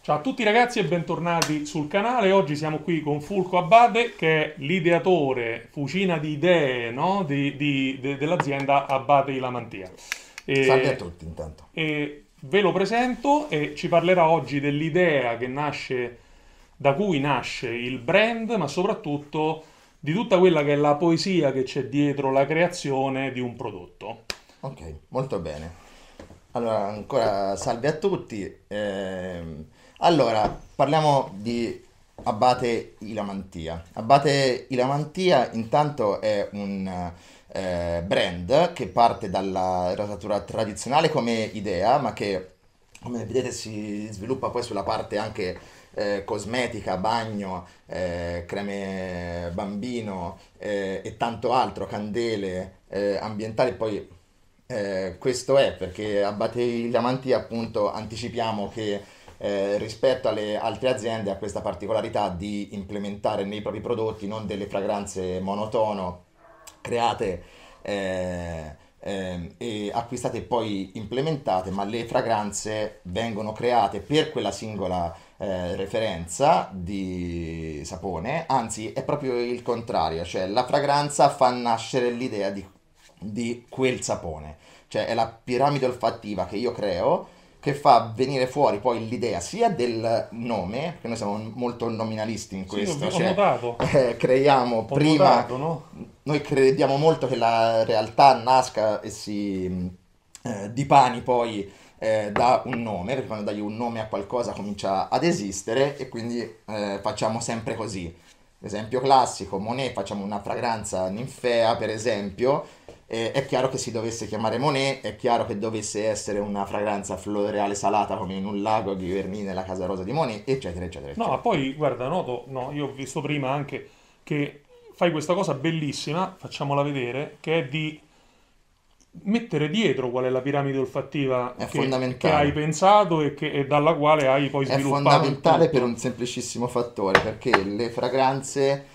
Ciao a tutti ragazzi e bentornati sul canale. Oggi siamo qui con Fulco Abbate, che è l'ideatore, fucina di idee, no? Dell'azienda Abbate di Lamantia. Salve a E, tutti intanto. e ve lo presento e ci parlerà oggi dell'idea che nasce, da cui nasce il brand, ma soprattutto di tutta quella che è la poesia che c'è dietro la creazione di un prodotto. Ok, molto bene. Allora, ancora salve a tutti. Allora, parliamo di Abate Ilamantia. Abate Ilamantia intanto è un brand che parte dalla rosatura tradizionale come idea, ma che, come vedete, si sviluppa poi sulla parte anche cosmetica, bagno, creme bambino e tanto altro, candele, ambientali. Poi questo è perché a Battei Diamanti appunto anticipiamo che rispetto alle altre aziende ha questa particolarità di implementare nei propri prodotti non delle fragranze monotono create e acquistate e poi implementate, ma le fragranze vengono create per quella singola referenza di sapone, anzi è proprio il contrario, cioè la fragranza fa nascere l'idea di quel sapone, cioè è la piramide olfattiva che io creo che fa venire fuori poi l'idea sia del nome, perché noi siamo molto nominalisti in Sì, questo, ho cioè notato, creiamo ho prima, notato, no? noi crediamo molto che la realtà nasca e si dipani poi da un nome, perché quando dai un nome a qualcosa comincia ad esistere e quindi facciamo sempre così. Esempio classico, Monet, facciamo una fragranza ninfea per esempio, è chiaro che si dovesse chiamare Monet, è chiaro che dovesse essere una fragranza floreale salata come in un lago di Verni nella Casa Rosa di Monet, eccetera, eccetera, No, ma eccetera. poi guarda, noto, no, io ho visto prima anche che fai questa cosa bellissima, facciamola vedere, che è di mettere dietro qual è la piramide olfattiva È che hai fondamentale. pensato e dalla quale hai poi È sviluppato il fondamentale per un tutto. semplicissimo fattore, perché le fragranze,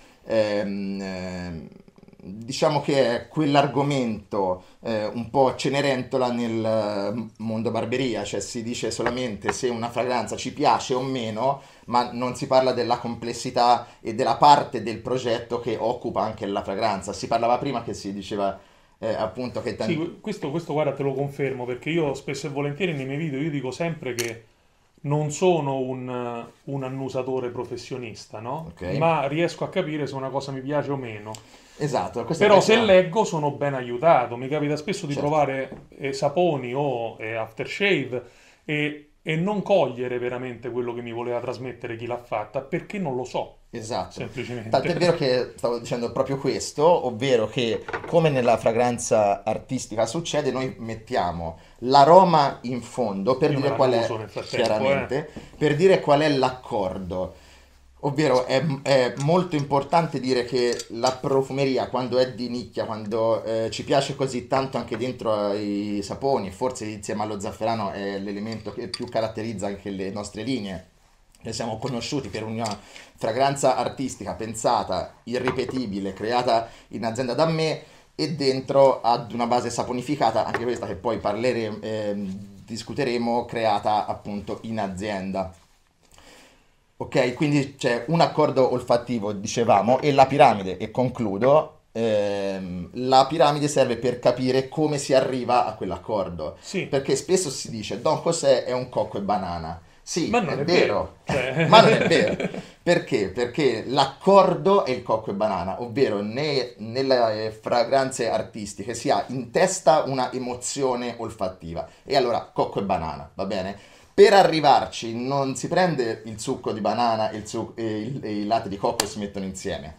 diciamo che è quell'argomento un po' cenerentola nel mondo barberia, cioè si dice solamente se una fragranza ci piace o meno, ma non si parla della complessità e della parte del progetto che occupa anche la fragranza. Si parlava prima che si diceva appunto che Sì, questo guarda te lo confermo perché io spesso e volentieri nei miei video io dico sempre che non sono un annusatore professionista, no? ok? Ma riesco a capire se una cosa mi piace o meno. Esatto, questo Però invece se no. leggo sono ben aiutato, mi capita spesso di Certo. provare saponi o aftershave e non cogliere veramente quello che mi voleva trasmettere chi l'ha fatta perché non lo so, Esatto, tant'è semplicemente. vero che stavo dicendo proprio questo, ovvero che come nella fragranza artistica succede, noi mettiamo l'aroma in fondo per Io me dire la qual annuso è, nel frattempo, eh. chiaramente, per dire qual è l'accordo. Ovvero è molto importante dire che la profumeria, quando è di nicchia, quando ci piace così tanto anche dentro ai saponi, forse insieme allo zafferano è l'elemento che più caratterizza anche le nostre linee. Noi siamo conosciuti per una fragranza artistica pensata, irripetibile, creata in azienda da me e dentro ad una base saponificata, anche questa che poi parleremo, discuteremo, creata appunto in azienda. Ok, quindi c'è un accordo olfattivo, dicevamo, e la piramide, e concludo, la piramide serve per capire come si arriva a quell'accordo, Sì, perché spesso si dice Don José è un cocco e banana. ma Sì, non è è vero. vero, ma non è vero. Cioè... Perché? Perché l'accordo è il cocco e banana, ovvero nelle fragranze artistiche si ha in testa una emozione olfattiva, e allora cocco e banana, va bene? Per arrivarci non si prende il succo di banana e il latte di cocco e si mettono insieme.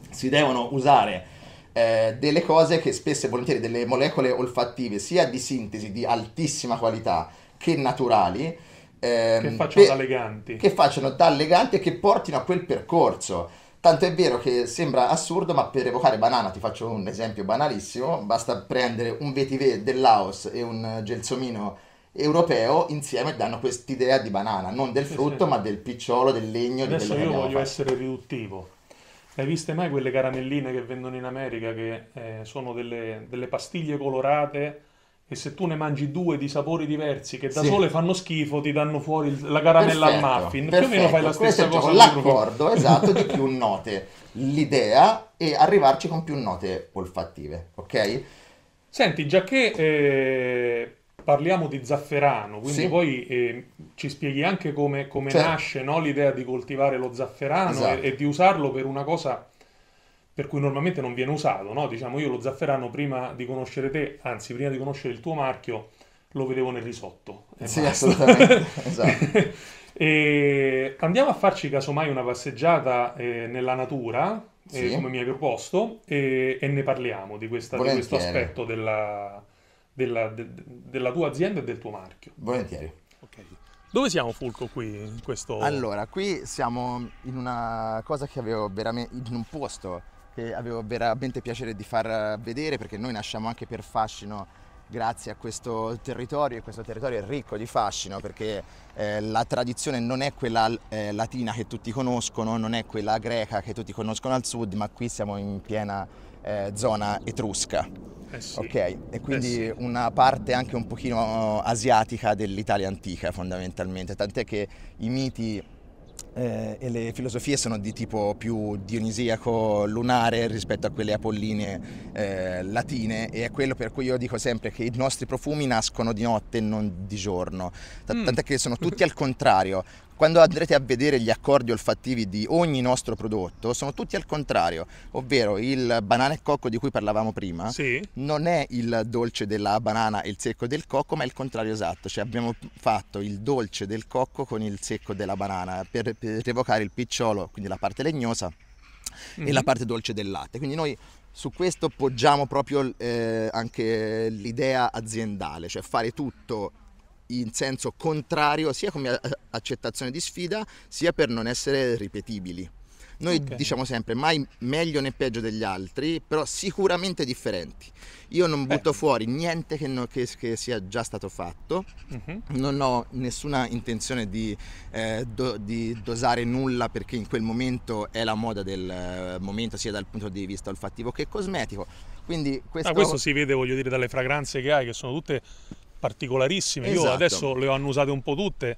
Si devono usare delle cose che spesso e volentieri, delle molecole olfattive, sia di sintesi di altissima qualità che naturali, che facciano da leganti. che facciano da leganti e che portino a quel percorso. Tanto è vero che sembra assurdo, ma per evocare banana, ti faccio un esempio banalissimo, basta prendere un vetiver del Laos e un gelsomino europeo, insieme danno quest'idea di banana, non del Sì, sì. frutto, ma del picciolo, del legno, di quello Adesso che io abbiamo voglio fatto. essere riduttivo. Hai viste mai quelle caramelline che vendono in America che sono delle pastiglie colorate e se tu ne mangi due di sapori diversi che da Sì. sole fanno schifo, ti danno fuori la caramella al Perfetto, muffin. Più o meno fai la perfetto. Questo stessa è cosa proprio con i profumi. l'accordo esatto di più note, l'idea e arrivarci con più note olfattive, ok? Senti, già che parliamo di zafferano, quindi Sì, poi ci spieghi anche come certo, nasce, no, l'idea di coltivare lo zafferano esatto. e di usarlo per una cosa per cui normalmente non viene usato, no? Diciamo, io lo zafferano prima di conoscere te, anzi prima di conoscere il tuo marchio, lo vedevo nel risotto e Sì, basta. assolutamente, esatto. E andiamo a farci casomai una passeggiata nella natura, come Sì, mi hai proposto, e ne parliamo di questo volentieri, aspetto della tua azienda e del tuo marchio. volentieri. Ok. Dove siamo, Fulco, qui, in questo... Allora, qui siamo in una cosa che avevo veramente, in un posto che avevo veramente piacere di far vedere perché noi nasciamo anche per fascino grazie a questo territorio e questo territorio è ricco di fascino perché la tradizione non è quella latina che tutti conoscono, non è quella greca che tutti conoscono al sud, ma qui siamo in piena zona etrusca. Eh sì, Ok, e eh quindi sì. una parte anche un pochino asiatica dell'Italia antica fondamentalmente, tant'è che i miti e le filosofie sono di tipo più dionisiaco, lunare rispetto a quelle apolline latine e è quello per cui io dico sempre che i nostri profumi nascono di notte e non di giorno, Mm. tant'è che sono tutti al contrario. Quando andrete a vedere gli accordi olfattivi di ogni nostro prodotto, sono tutti al contrario, ovvero il banana e cocco di cui parlavamo prima Sì? non è il dolce della banana e il secco del cocco, ma è il contrario esatto, cioè abbiamo fatto il dolce del cocco con il secco della banana per evocare il picciolo, quindi la parte legnosa, e la Mhm. parte dolce del latte. Quindi noi su questo poggiamo proprio anche l'idea aziendale, cioè fare tutto in senso contrario sia come accettazione di sfida sia per non essere ripetibili. Noi Ok. diciamo sempre mai meglio né peggio degli altri, però sicuramente differenti. Io non Beh. butto fuori niente che sia già stato fatto, Mhm. non ho nessuna intenzione di dosare nulla perché in quel momento è la moda del momento sia dal punto di vista olfattivo che cosmetico. Quindi Ah, questo questo... si vede, voglio dire, dalle fragranze che hai, che sono tutte particolarissime. Io Esatto. adesso le ho annusate un po' tutte,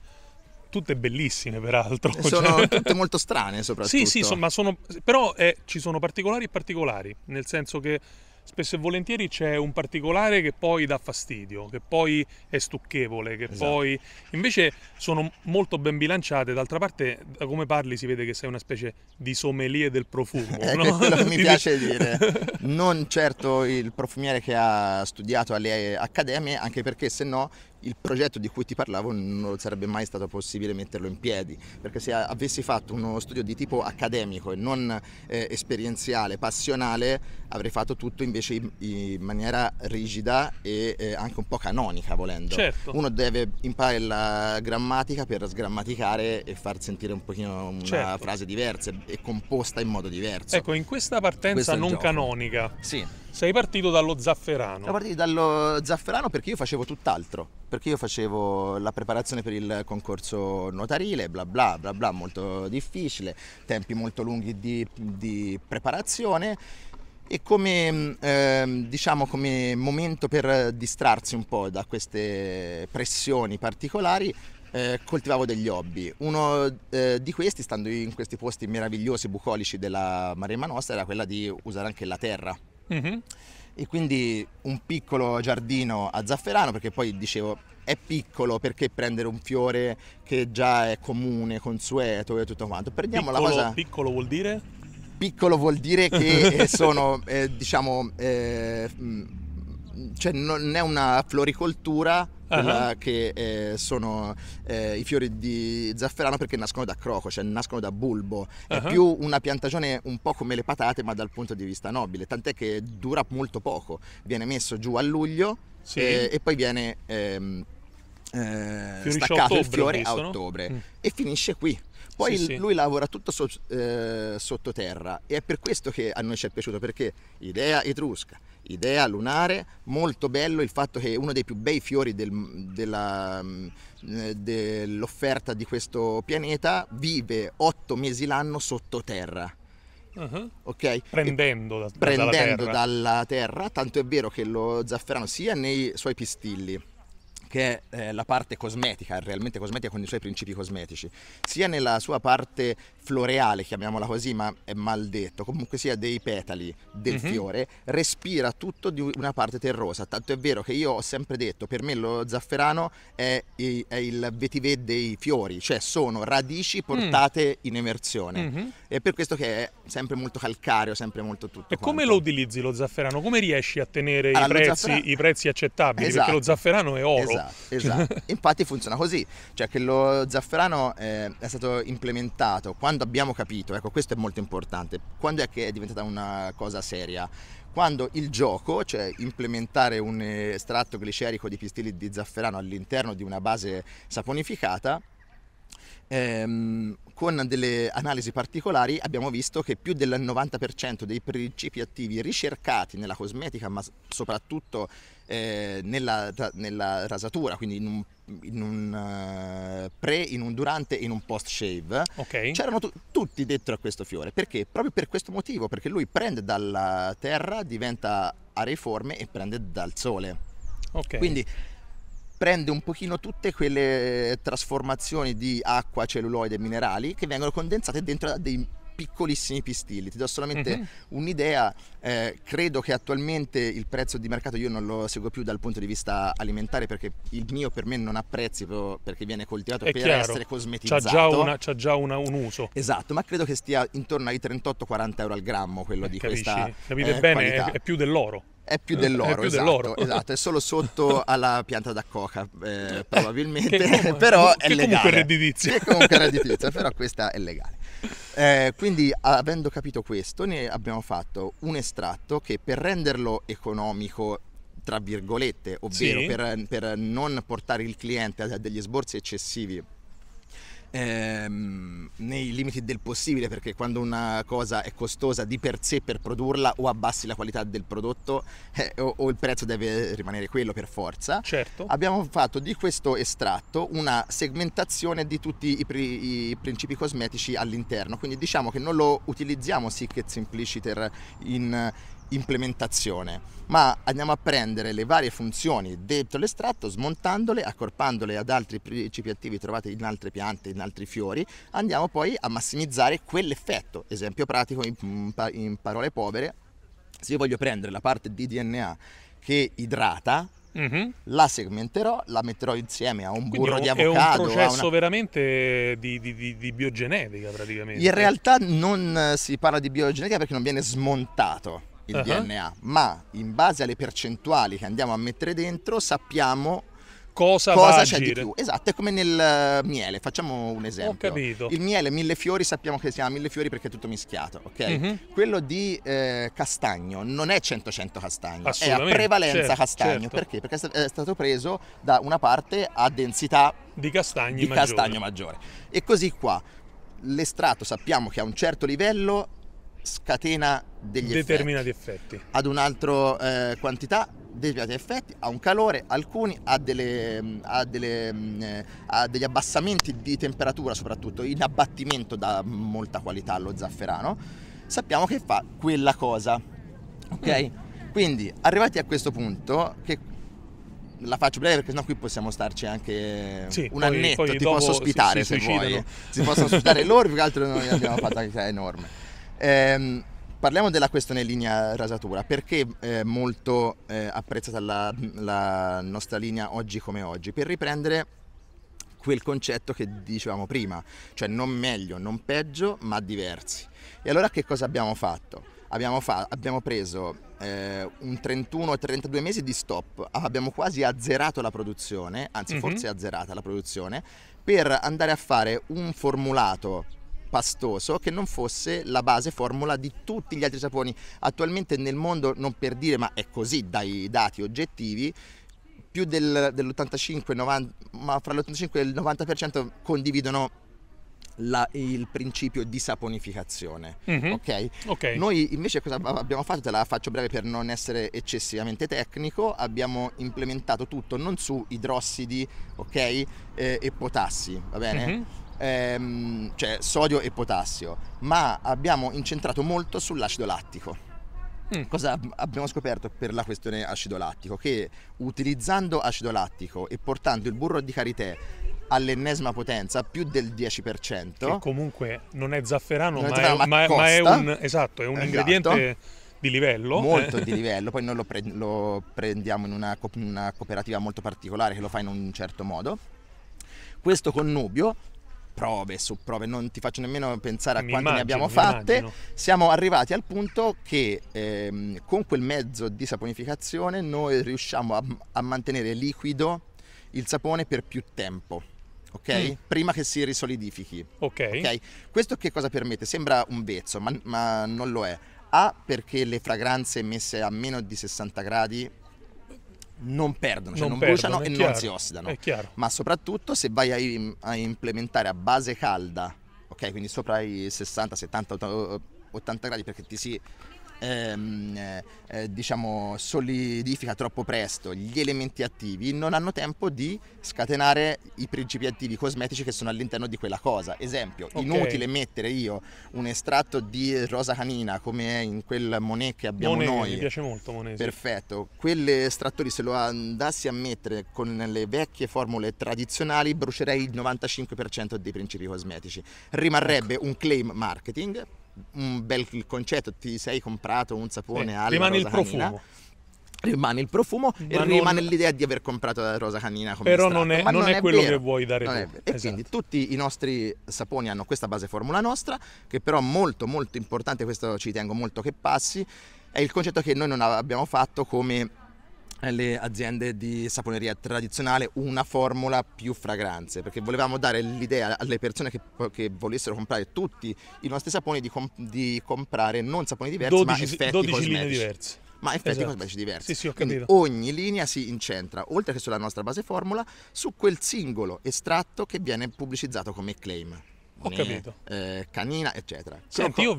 tutte bellissime peraltro. Sono Cioè, tutte molto strane sì, sì, soprattutto. però ci sono particolari e particolari, nel senso che spesso e volentieri c'è un particolare che poi dà fastidio, che poi è stucchevole, che Esatto. poi invece sono molto ben bilanciate. D'altra parte, da come parli si vede che sei una specie di sommelier del profumo, Ecco, è no? quello che mi piace dire. Non certo il profumiere che ha studiato alle accademie, anche perché se no il progetto di cui ti parlavo non sarebbe mai stato possibile metterlo in piedi, perché se avessi fatto uno studio di tipo accademico e non esperienziale, passionale, avrei fatto tutto invece in maniera rigida e anche un po' canonica, volendo. Certo, Uno deve imparare la grammatica per sgrammaticare e far sentire un pochino una certo. frase diversa e composta in modo diverso. Ecco, in questa partenza Questo è il non gioco. canonica Sì. sei partito dallo Siamo zafferano. partiti dallo zafferano perché io facevo tutt'altro, perché io facevo la preparazione per il concorso notarile, bla bla bla bla, molto difficile, tempi molto lunghi di preparazione e come, diciamo, come momento per distrarsi un po' da queste pressioni particolari coltivavo degli hobby. Uno di questi, stando in questi posti meravigliosi bucolici della Maremma Nostra, era quella di usare anche la terra. Mhm. E quindi un piccolo giardino a zafferano perché poi dicevo è piccolo perché prendere un fiore che già è comune, consueto e tutto quanto. Prendiamo la Piccolo, cosa piccolo vuol dire? piccolo vuol dire che sono diciamo cioè non è una floricoltura Ah, quella che sono i fiori di zafferano perché nascono da croco, cioè nascono da bulbo. È ah, più una piantagione un po' come le patate, ma dal punto di vista nobile, tant'è che dura molto poco. Viene messo giù a luglio sì. e poi viene Fiorisce a staccato il ottobre, ho fiore a visto, no? ottobre Mm. e finisce qui. Sì, Poi sì. lui lavora tutto sottoterra e è per questo che a noi ci è piaciuto, perché idea etrusca, idea lunare, molto bello il fatto che uno dei più bei fiori dell'offerta di questo pianeta vive 8 mesi l'anno sottoterra. ok? Prendendo dalla Prendendo terra. dalla terra, tanto è vero che lo zafferano sia nei suoi pistilli, che è la parte cosmetica, è realmente cosmetica con i suoi principi cosmetici, sia nella sua parte floreale, chiamiamola così, ma è mal detto, comunque sia dei petali del fiore, respira tutto di una parte terrosa, tanto è vero che io ho sempre detto, per me lo zafferano è il vetiver dei fiori, cioè sono radici portate in emersione, e per questo che è sempre molto calcareo, sempre molto tutto E come quanto. lo utilizzi lo zafferano? Come riesci a tenere Allora, lo zafferano- i prezzi accettabili? Perché lo zafferano è oro. Esatto. Infatti funziona così, cioè che lo zafferano è stato implementato quando abbiamo capito, ecco questo è molto importante, quando è che è diventata una cosa seria? Quando il gioco, cioè implementare un estratto glicerico di pistilli di zafferano all'interno di una base saponificata, con delle analisi particolari abbiamo visto che più del 90% dei principi attivi ricercati nella cosmetica, ma soprattutto nella rasatura, quindi in un pre, in un durante e in un post shave, c'erano tutti dentro a questo fiore. Perché? Proprio per questo motivo, perché lui prende dalla terra, diventa areiforme e prende dal sole. Quindi prende un pochino tutte quelle trasformazioni di acqua, celluloide e minerali che vengono condensate dentro a dei piccolissimi pistilli. Ti do solamente un'idea, credo che attualmente il prezzo di mercato io non lo seguo più dal punto di vista alimentare, perché il mio per me non ha prezzi perché viene coltivato È per chiaro, essere cosmetizzato. c'ha già un uso. Esatto, ma credo che stia intorno ai 38-40 euro al grammo quello di questa Capite bene, qualità. è più dell'oro. È più dell'oro, esatto, è solo sotto alla pianta da coca, probabilmente, però è legale. Comunque redditizia. Che comunque è redditizia, però questa è legale. Quindi, avendo capito questo, ne abbiamo fatto un estratto che, per renderlo economico, tra virgolette, ovvero per non portare il cliente a degli sborsi eccessivi, nei limiti del possibile, perché quando una cosa è costosa di per sé per produrla, o abbassi la qualità del prodotto o il prezzo deve rimanere quello per forza. Abbiamo fatto di questo estratto una segmentazione di tutti i principi cosmetici all'interno, quindi diciamo che non lo utilizziamo sic et simpliciter in implementazione, ma andiamo a prendere le varie funzioni dentro l'estratto, smontandole, accorpandole ad altri principi attivi trovati in altre piante, in altri fiori, andiamo poi a massimizzare quell'effetto. Esempio pratico, in parole povere, se io voglio prendere la parte di DNA che idrata, la segmenterò, la metterò insieme a un burro di avocado. È un processo veramente di biogenetica, praticamente. In realtà non si parla di biogenetica perché non viene smontato il DNA, ma in base alle percentuali che andiamo a mettere dentro sappiamo cosa c'è di più. Esatto, è come nel miele, facciamo un esempio. Ho capito. Il miele 1000 fiori, sappiamo che si chiama 1000 fiori perché è tutto mischiato, ok? Quello di castagno non è 100% castagno, è a prevalenza castagno. Perché? Perché è stato preso da una parte a densità di castagno maggiore. E così qua, l'estratto sappiamo che a un certo livello scatena degli determinati effetti. Ad un'altra quantità determinati effetti, ha un calore, alcuni ha degli abbassamenti di temperatura, soprattutto in abbattimento, da molta qualità allo zafferano. Sappiamo che fa quella cosa, ok? Quindi arrivati a questo punto, che la faccio breve perché sennò qui possiamo starci anche un annetto, ti posso ospitare se vuoi. Si possono ospitare loro, più che altro noi abbiamo fatto che è enorme. Parliamo della questione linea rasatura, perché è molto apprezzata la nostra linea oggi come oggi, per riprendere quel concetto che dicevamo prima, cioè non meglio, non peggio, ma diversi. E allora che cosa abbiamo fatto? Abbiamo preso un 31-32 mesi di stop, abbiamo quasi azzerato la produzione, anzi forse azzerata la produzione, per andare a fare un formulato pastoso che non fosse la base formula di tutti gli altri saponi. Attualmente nel mondo, non per dire, ma è così dai dati oggettivi, più dell'85-90, ma fra l'85 e il 90% condividono il principio di saponificazione. Ok? Noi invece cosa abbiamo fatto? Te la faccio breve per non essere eccessivamente tecnico. Abbiamo implementato tutto non su idrossidi, ok, e potassi, va bene? cioè sodio e potassio, ma abbiamo incentrato molto sull'acido lattico. Cosa abbiamo scoperto per la questione acido lattico? Che utilizzando acido lattico e portando il burro di karité all'ennesima potenza, più del 10%, che comunque non è zafferano, non è ma, zafferano, ma ma è costa. un, esatto, è un Esatto. ingrediente di livello. Molto di livello, poi noi lo prendiamo in una cooperativa molto particolare che lo fa in un certo modo. Questo connubio, prove su prove, non ti faccio nemmeno pensare a quante ne abbiamo fatte, siamo arrivati al punto che con quel mezzo di saponificazione noi riusciamo a mantenere liquido il sapone per più tempo. Ok? Prima che si risolidifichi. Ok. Questo che cosa permette? Sembra un vezzo, ma non lo è. Perché le fragranze messe a meno di 60 gradi non perdono, cioè non bruciano e non si ossidano. È chiaro. Ma soprattutto se vai a implementare a base calda, ok? Quindi sopra i 60, 70, 80 gradi, perché ti si diciamo solidifica troppo presto, gli elementi attivi non hanno tempo di scatenare i principi attivi cosmetici che sono all'interno di quella cosa. Esempio, inutile mettere io un estratto di rosa canina come è in quel Monet che abbiamo noi. Mi piace molto Monet. Perfetto, quell'estrattore se lo andassi a mettere con le vecchie formule tradizionali brucerei il 95% dei principi cosmetici. Rimarrebbe un claim marketing, un bel concetto, ti sei comprato un sapone alla rimane rosa il profumo. canina, rimane il profumo e rimane l'idea di aver comprato la rosa canina come però estratto. non è quello vero. che vuoi dare tu. E esatto. Quindi tutti i nostri saponi hanno questa base formula nostra, che però è molto molto importante, questo ci tengo molto che passi, è il concetto che noi non abbiamo fatto come le aziende di saponeria tradizionale, una formula più fragranze, perché volevamo dare l'idea alle persone che volessero comprare tutti i nostri saponi di comprare non saponi diversi, ma effetti 12 cosmetici. linee diverse. Ma effetti cosmetici diversi. Sì, ho Quindi capito. ogni linea si incentra, oltre che sulla nostra base formula, su quel singolo estratto che viene pubblicizzato come claim. Ho capito. Canina, eccetera. Senti, io ho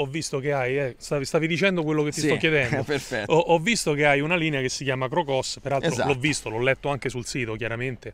visto che hai, stavi dicendo quello che ti sto chiedendo. Perfetto. Ho visto che hai una linea che si chiama Crocos, peraltro Esatto. l'ho visto, l'ho letto anche sul sito chiaramente,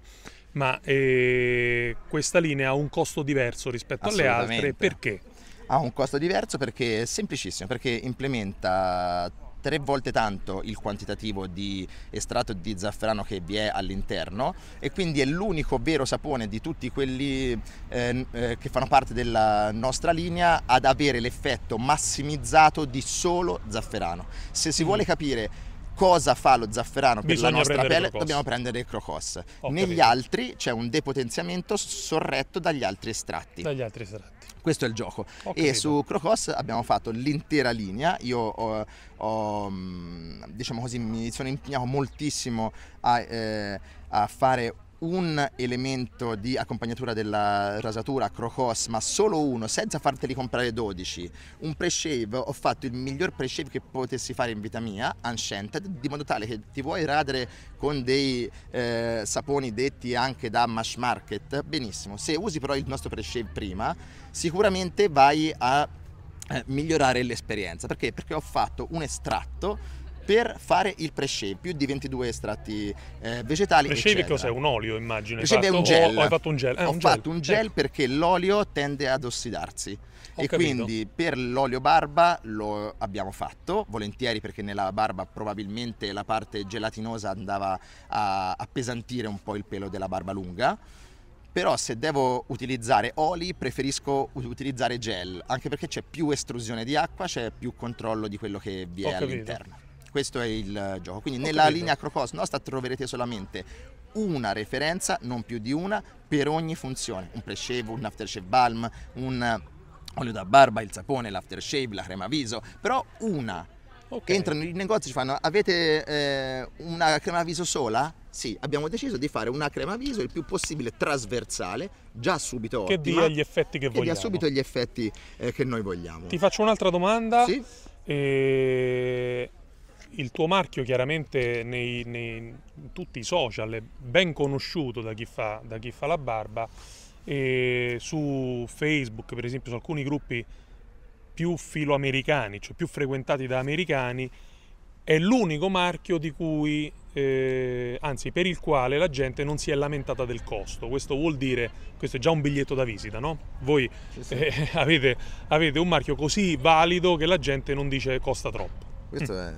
ma questa linea ha un costo diverso rispetto alle altre, perché? Ha un costo diverso perché è semplicissimo, perché implementa 3 volte tanto il quantitativo di estratto di zafferano che vi è all'interno, e quindi è l'unico vero sapone di tutti quelli che fanno parte della nostra linea ad avere l'effetto massimizzato di solo zafferano. Se si vuole capire cosa fa lo zafferano per la nostra pelle, dobbiamo prendere il Crocos. Negli altri c'è un depotenziamento sorretto dagli altri estratti. Questo è il gioco. E su Crocos abbiamo fatto l'intera linea. Io diciamo così, mi sono impegnato moltissimo a fare un elemento di accompagnatura della rasatura Crocos, ma solo uno, senza farteli comprare 12. Un pre-shave, ho fatto il miglior pre-shave che potessi fare in vita mia, unscented, di modo tale che ti vuoi radere con dei saponi detti anche da mass market, benissimo. Se usi però il nostro pre-shave prima, sicuramente vai a migliorare l'esperienza. Perché? Perché ho fatto un estratto per fare il pre-shave, più di 22 estratti vegetali. Pre-shave cos'è? Un olio, immagino? Pre-shave è un gel. Ho fatto un gel. Ho fatto un gel perché l'olio tende ad ossidarsi. Quindi per l'olio barba lo abbiamo fatto volentieri, perché nella barba probabilmente la parte gelatinosa andava a appesantire un po' il pelo della barba lunga. Però se devo utilizzare oli preferisco utilizzare gel, anche perché c'è più estrusione di acqua, c'è più controllo di quello che vi è all'interno. Questo è il gioco. Quindi nella linea Crocos nostra troverete solamente una referenza, non più di una, per ogni funzione. Un pre-shave, un aftershave balm, un olio da barba, il sapone, l'aftershave, la crema viso, però una. Entrano in negozio e ci fanno: avete una crema viso sola? Sì, abbiamo deciso di fare una crema viso il più possibile trasversale, già subito ottima, che dia gli effetti che vogliamo. Dia subito gli effetti che noi vogliamo. Ti faccio un'altra domanda. Sì. Il tuo marchio chiaramente in tutti i social è ben conosciuto da chi fa la barba, e su Facebook per esempio, su alcuni gruppi più filoamericani, cioè più frequentati da americani, è l'unico marchio di cui, anzi per il quale la gente non si è lamentata del costo. Questo vuol dire, questo è già un biglietto da visita, no? Voi Sì, sì. avete un marchio così valido che la gente non dice costa troppo. Questo è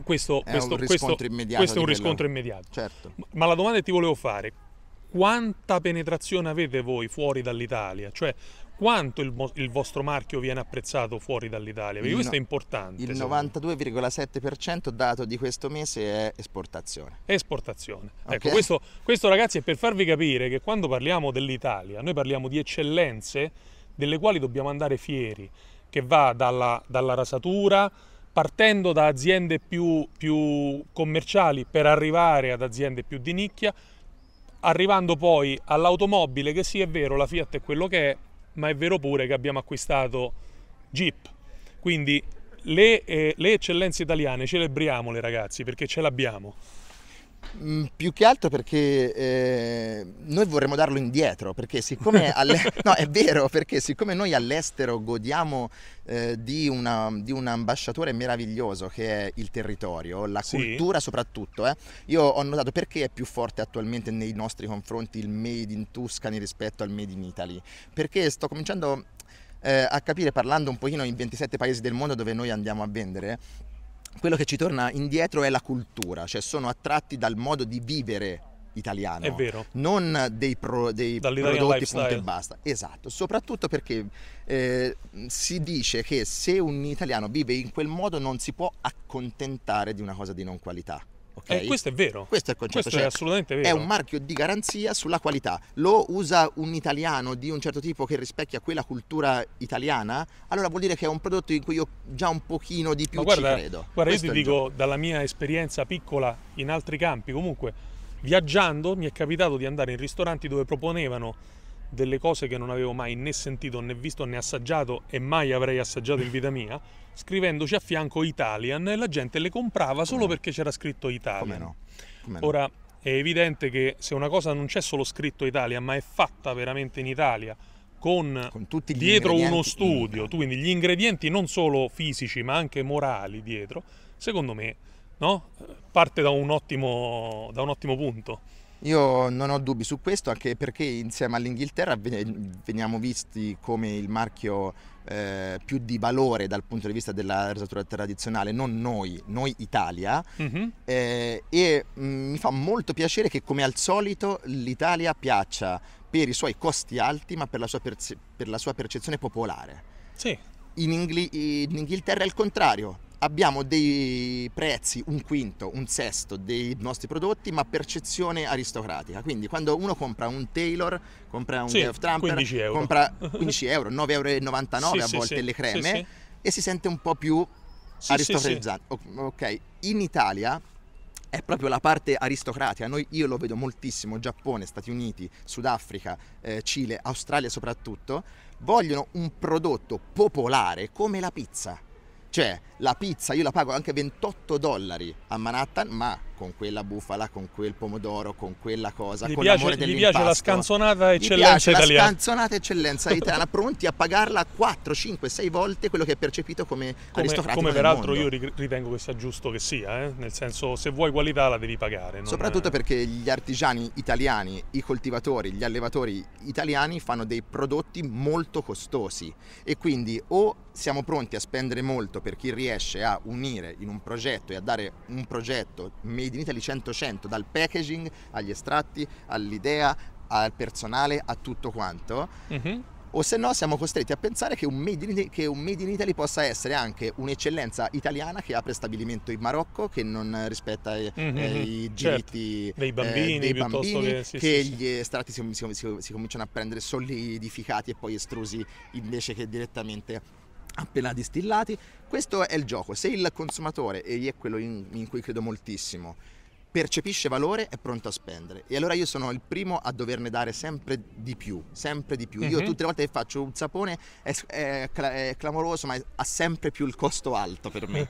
Questo, un riscontro immediato questo è un di riscontro quello. immediato. Certo. Ma la domanda che ti volevo fare, quanta penetrazione avete voi fuori dall'Italia? Cioè, quanto il vostro marchio viene apprezzato fuori dall'Italia? Perché questo è importante. Il secondo me. 92,7% dato di questo mese è esportazione. Esportazione. Ok. Ecco, questo ragazzi è per farvi capire che quando parliamo dell'Italia, noi parliamo di eccellenze delle quali dobbiamo andare fieri, che va dalla rasatura, partendo da aziende più commerciali per arrivare ad aziende più di nicchia, arrivando poi all'automobile, che sì è vero, la Fiat è quello che è, ma è vero pure che abbiamo acquistato Jeep. Quindi le eccellenze italiane celebriamole, ragazzi, perché ce l'abbiamo. Più che altro perché noi vorremmo darlo indietro, perché siccome no, è vero, perché siccome noi all'estero godiamo di un ambasciatore meraviglioso che è il territorio, la Sì. cultura soprattutto, io ho notato perché è più forte attualmente nei nostri confronti il Made in Tuscany rispetto al Made in Italy, perché sto cominciando a capire, parlando un pochino in 27 paesi del mondo dove noi andiamo a vendere, quello che ci torna indietro è la cultura, cioè sono attratti dal modo di vivere italiano, È vero. non dei Dall'Italian prodotti lifestyle. punto e basta. Esatto, soprattutto perché si dice che se un italiano vive in quel modo non si può accontentare di una cosa di non qualità. Okay? Questo è vero. Questo è il concetto, Questo è assolutamente vero. È un marchio di garanzia sulla qualità. Lo usa un italiano di un certo tipo che rispecchia quella cultura italiana, allora vuol dire che è un prodotto in cui io già un pochino di più Ma guarda, ci credo. guarda, io Questo ti è il dico gioco. dalla mia esperienza piccola in altri campi, comunque viaggiando mi è capitato di andare in ristoranti dove proponevano delle cose che non avevo mai né sentito né visto né assaggiato e mai avrei assaggiato in vita mia, scrivendoci a fianco Italian, e la gente le comprava solo no? perché c'era scritto Italian. Come no? Come no? Ora è evidente che se una cosa non c'è solo scritto Italian, ma è fatta veramente in Italia, con tutti gli dietro uno ingredienti studio, in- tu quindi gli ingredienti non solo fisici ma anche morali dietro, secondo me, no? Parte da un ottimo punto. Io non ho dubbi su questo, anche perché insieme all'Inghilterra veniamo visti come il marchio più di valore dal punto di vista della resatura tradizionale, non noi Italia, Mhm. e mi fa molto piacere che come al solito l'Italia piaccia per i suoi costi alti, ma per la sua percezione popolare. Sì, In Inghilterra è il contrario. Abbiamo dei prezzi, un quinto, un sesto dei nostri prodotti, ma percezione aristocratica. Quindi quando uno compra un Taylor, compra un Sì, Geoff Trumper, 15 euro. compra 15 euro, 9,99 Sì, a sì, volte sì. le creme, Sì, sì. e si sente un po' più Sì, aristocratizzante. Ok, in Italia è proprio la parte aristocratica. Io lo vedo moltissimo, Giappone, Stati Uniti, Sudafrica, Cile, Australia soprattutto, vogliono un prodotto popolare come la pizza. Cioè, la pizza io la pago anche $28 a Manhattan, ma con quella bufala, con quel pomodoro, con quella cosa, Gli con piace, l'amore gli dell'impasto. piace la scanzonata Gli eccellenza piace italiana. la scanzonata eccellenza italiana, pronti a pagarla 4, 5, 6 volte quello che è percepito come aristocratico Come nel peraltro mondo. io ritengo che sia giusto che sia, nel senso, se vuoi qualità la devi pagare. non- Soprattutto perché gli artigiani italiani, i coltivatori, gli allevatori italiani fanno dei prodotti molto costosi, e quindi o siamo pronti a spendere molto per chi riesce a unire in un progetto e a dare un progetto Made in Italy 100-100, dal packaging agli estratti, all'idea, al personale, a tutto quanto, Mhm. o se no siamo costretti a pensare che un Made in Italy possa essere anche un'eccellenza italiana che apre stabilimento in Marocco, che non rispetta i Certo. diritti Dei bambini, piuttosto che- sì, che sì, sì. gli estratti si cominciano a prendere solidificati e poi estrusi invece che direttamente appena distillati. Questo è il gioco. Se il consumatore, e è quello in cui credo moltissimo, percepisce valore, è pronto a spendere, e allora io sono il primo a doverne dare sempre di più, sempre di più. Io Mhm. tutte le volte che faccio un sapone è clamoroso, ma ha sempre più il costo alto per me.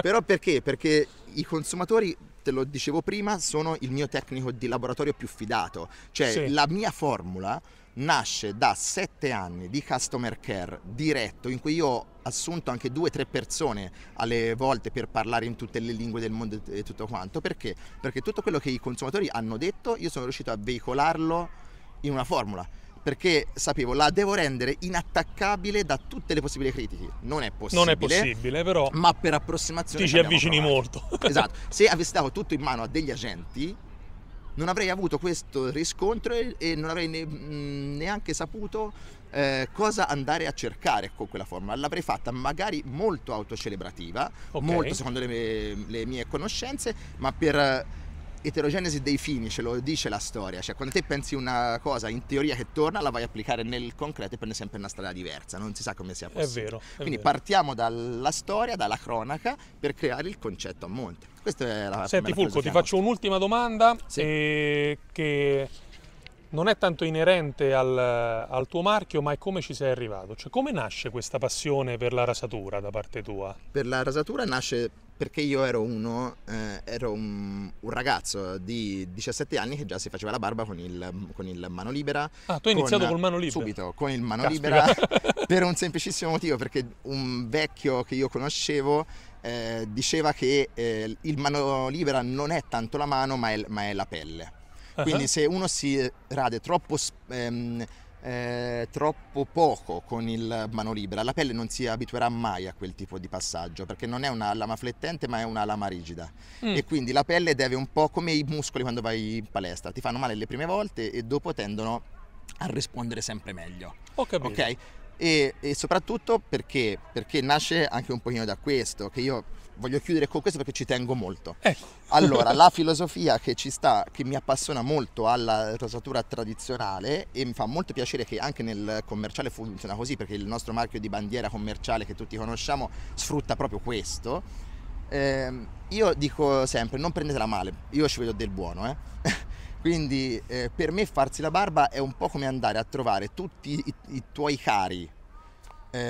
Però perché? Perché i consumatori te lo dicevo prima, sono il mio tecnico di laboratorio più fidato. Cioè, la mia formula nasce da 7 anni di customer care diretto, in cui io ho assunto anche 2 o 3 persone alle volte per parlare in tutte le lingue del mondo e tutto quanto. Perché? Perché tutto quello che i consumatori hanno detto io sono riuscito a veicolarlo in una formula, perché sapevo la devo rendere inattaccabile da tutte le possibili critiche. Non è possibile, però ma per approssimazione ti ci avvicini molto. Esatto. Se avessi dato tutto in mano a degli agenti non avrei avuto questo riscontro e non avrei neanche saputo cosa andare a cercare con quella formula. L'avrei fatta magari molto autocelebrativa, molto secondo le mie conoscenze, ma per eterogenesi dei fini, ce lo dice la storia. Cioè, quando te pensi una cosa in teoria che torna, la vai a applicare nel concreto e prende sempre una strada diversa, non si sa come sia possibile. È vero. Quindi partiamo dalla storia, dalla cronaca, per creare il concetto a monte. Questa è la Senti Fulco, ti faccio un'ultima domanda che non è tanto inerente al tuo marchio, ma è come ci sei arrivato. Cioè, come nasce questa passione per la rasatura da parte tua? Per la rasatura nasce perché io ero un ragazzo di 17 anni che già si faceva la barba con il mano libera. Ah, tu hai iniziato col mano libera? Subito, con il mano libera, per un semplicissimo motivo, perché un vecchio che io conoscevo diceva che il mano libera non è tanto la mano, ma è la pelle. Quindi se uno si rade troppo poco con il mano libera, la pelle non si abituerà mai a quel tipo di passaggio, perché non è una lama flettente ma è una lama rigida, e quindi la pelle deve, un po' come i muscoli quando vai in palestra, ti fanno male le prime volte e dopo tendono a rispondere sempre meglio. Ho capito. Ok? E soprattutto perché nasce anche un pochino da questo, che io voglio chiudere con questo perché ci tengo molto. Allora, la filosofia che mi appassiona molto alla rasatura tradizionale, e mi fa molto piacere che anche nel commerciale funziona così, perché il nostro marchio di bandiera commerciale che tutti conosciamo sfrutta proprio questo. Io dico sempre, non prendetela male, io ci vedo del buono, Quindi per me farsi la barba è un po' come andare a trovare tutti i tuoi cari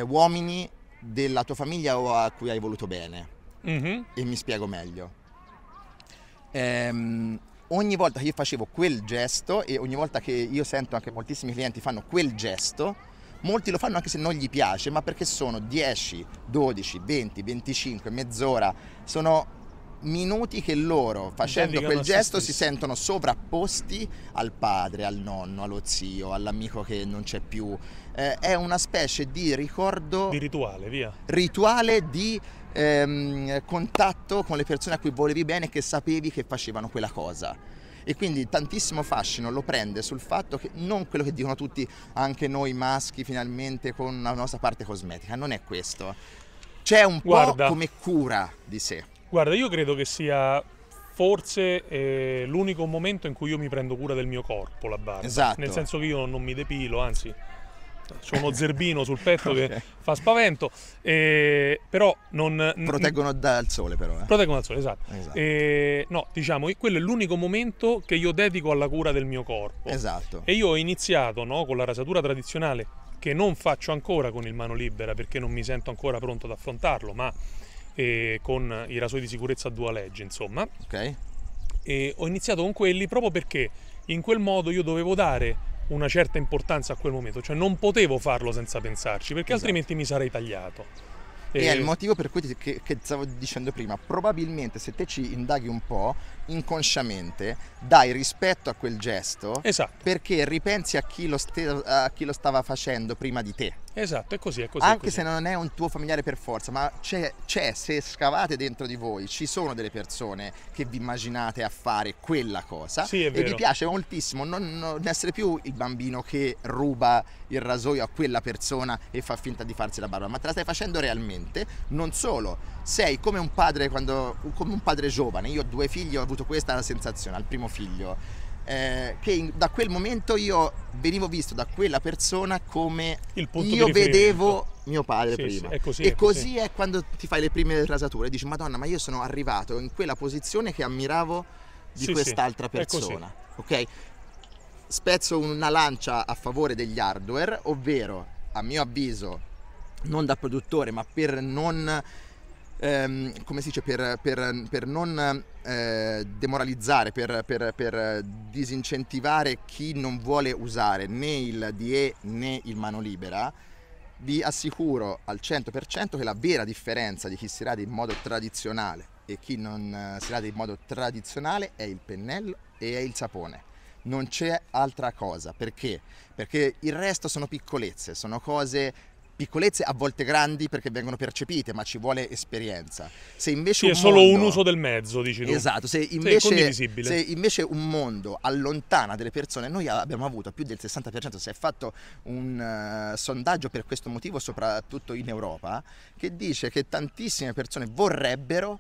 uomini della tua famiglia o a cui hai voluto bene. E mi spiego meglio. Ogni volta che io facevo quel gesto, e ogni volta che io sento anche moltissimi clienti fanno quel gesto, molti lo fanno anche se non gli piace, ma perché sono 10, 12, 20, 25, mezz'ora, sono minuti che loro, facendo quel gesto, si sentono sovrapposti al padre, al nonno, allo zio, all'amico che non c'è più. È una specie di ricordo, di rituale di contatto con le persone a cui volevi bene, che sapevi che facevano quella cosa. E quindi tantissimo fascino lo prende sul fatto che non quello che dicono tutti, anche noi maschi finalmente con la nostra parte cosmetica, non è questo. C'è un po' come cura di sé. Guarda, io credo che sia forse l'unico momento in cui io mi prendo cura del mio corpo, la barba. Esatto. Nel senso che io non mi depilo, anzi c'ho uno zerbino sul petto che fa spavento, però non... Proteggono dal sole però. Proteggono dal sole, esatto. No, diciamo, quello è l'unico momento che io dedico alla cura del mio corpo. Esatto. E io ho iniziato, no, con la rasatura tradizionale, che non faccio ancora con il mano libera perché non mi sento ancora pronto ad affrontarlo, ma con i rasoi di sicurezza dual edge, insomma. Ok. E ho iniziato con quelli proprio perché in quel modo io dovevo dare una certa importanza a quel momento, cioè non potevo farlo senza pensarci, perché altrimenti mi sarei tagliato. E è il motivo per cui che stavo dicendo prima, probabilmente se te ci indaghi un po', inconsciamente dai rispetto a quel gesto, perché ripensi a chi lo stava facendo prima di te. Esatto, è così. Anche se non è un tuo familiare per forza, ma c'è, se scavate dentro di voi, ci sono delle persone che vi immaginate a fare quella cosa, e vi piace moltissimo non essere più il bambino che ruba il rasoio a quella persona e fa finta di farsi la barba, ma te la stai facendo realmente. Non solo, sei come un padre come un padre giovane. Io ho 2 figli, ho avuto questa sensazione al primo figlio, che da quel momento io venivo visto da quella persona come io vedevo mio padre prima. È così è quando ti fai le prime rasature, dici Madonna, ma io sono arrivato in quella posizione che ammiravo di quest'altra persona. Ok? Spezzo una lancia a favore degli hardware, ovvero, a mio avviso, non da produttore, ma per non come si dice, per non demoralizzare, per disincentivare chi non vuole usare né il DE né il mano libera, vi assicuro al 100% che la vera differenza di chi si rade in modo tradizionale e chi non si rade in modo tradizionale è il pennello e è il sapone. Non c'è altra cosa. Perché? Perché il resto sono piccolezze, sono piccolezze a volte grandi perché vengono percepite, ma ci vuole esperienza. Se invece Sì, è solo un uso del mezzo, dici tu. Esatto, se invece un mondo allontana delle persone, noi abbiamo avuto più del 60%, si è fatto un sondaggio per questo motivo soprattutto in Europa, che dice che tantissime persone vorrebbero,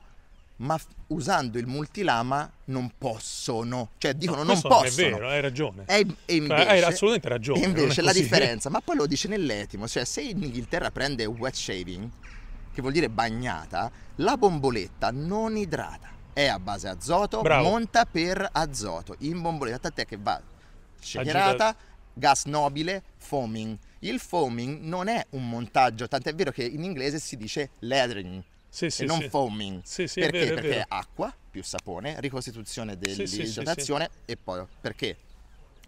ma usando il multilama non possono, cioè dicono non possono. Non è vero, hai ragione. E invece, hai assolutamente ragione. E invece la la differenza, ma poi lo dice nell'etimo, cioè se in Inghilterra prende wet shaving, che vuol dire bagnata, la bomboletta non idrata, è a base azoto, Bravo. monta per azoto in bomboletta, tant'è che va shakerata, gas nobile, foaming. Il foaming non è un montaggio, tant'è vero che in inglese si dice lathering. E non foaming. Perché? È vero. Perché acqua più sapone, ricostituzione dell'idratazione e poi perché?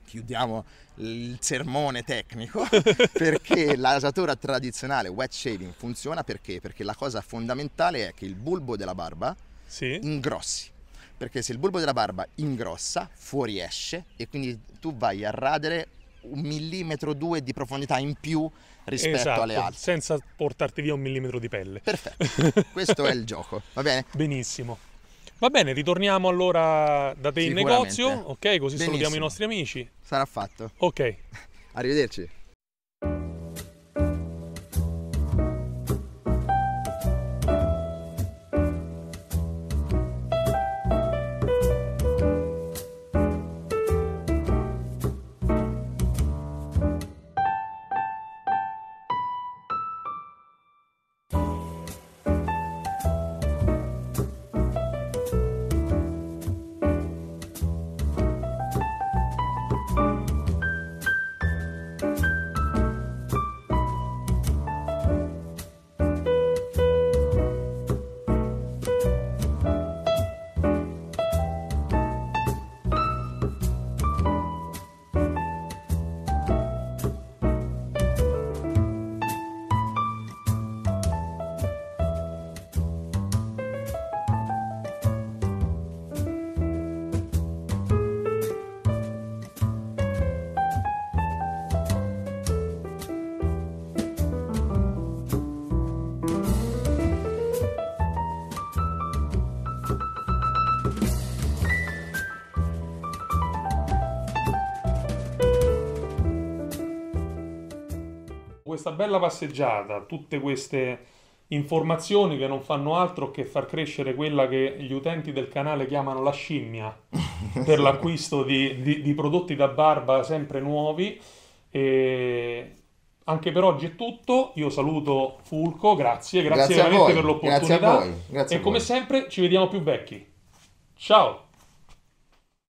Chiudiamo il sermone tecnico. Perché la rasatura tradizionale wet shaving funziona perché? Perché la cosa fondamentale è che il bulbo della barba ingrossi. Perché se il bulbo della barba ingrossa, fuoriesce e quindi tu vai a radere 1 millimetro 2 di profondità in più rispetto alle altre, senza portarti via 1 millimetro di pelle. Perfetto, questo è il gioco, va bene? Benissimo. Va bene, ritorniamo allora da te in negozio, ok? Così salutiamo i nostri amici. Sarà fatto. Ok. Arrivederci. Questa bella passeggiata, tutte queste informazioni che non fanno altro che far crescere quella che gli utenti del canale chiamano la scimmia per l'acquisto di prodotti da barba sempre nuovi. E anche per oggi è tutto. Io saluto Fulco, grazie Grazie veramente a voi, per l'opportunità. grazie a voi. E come sempre ci vediamo più vecchi. Ciao!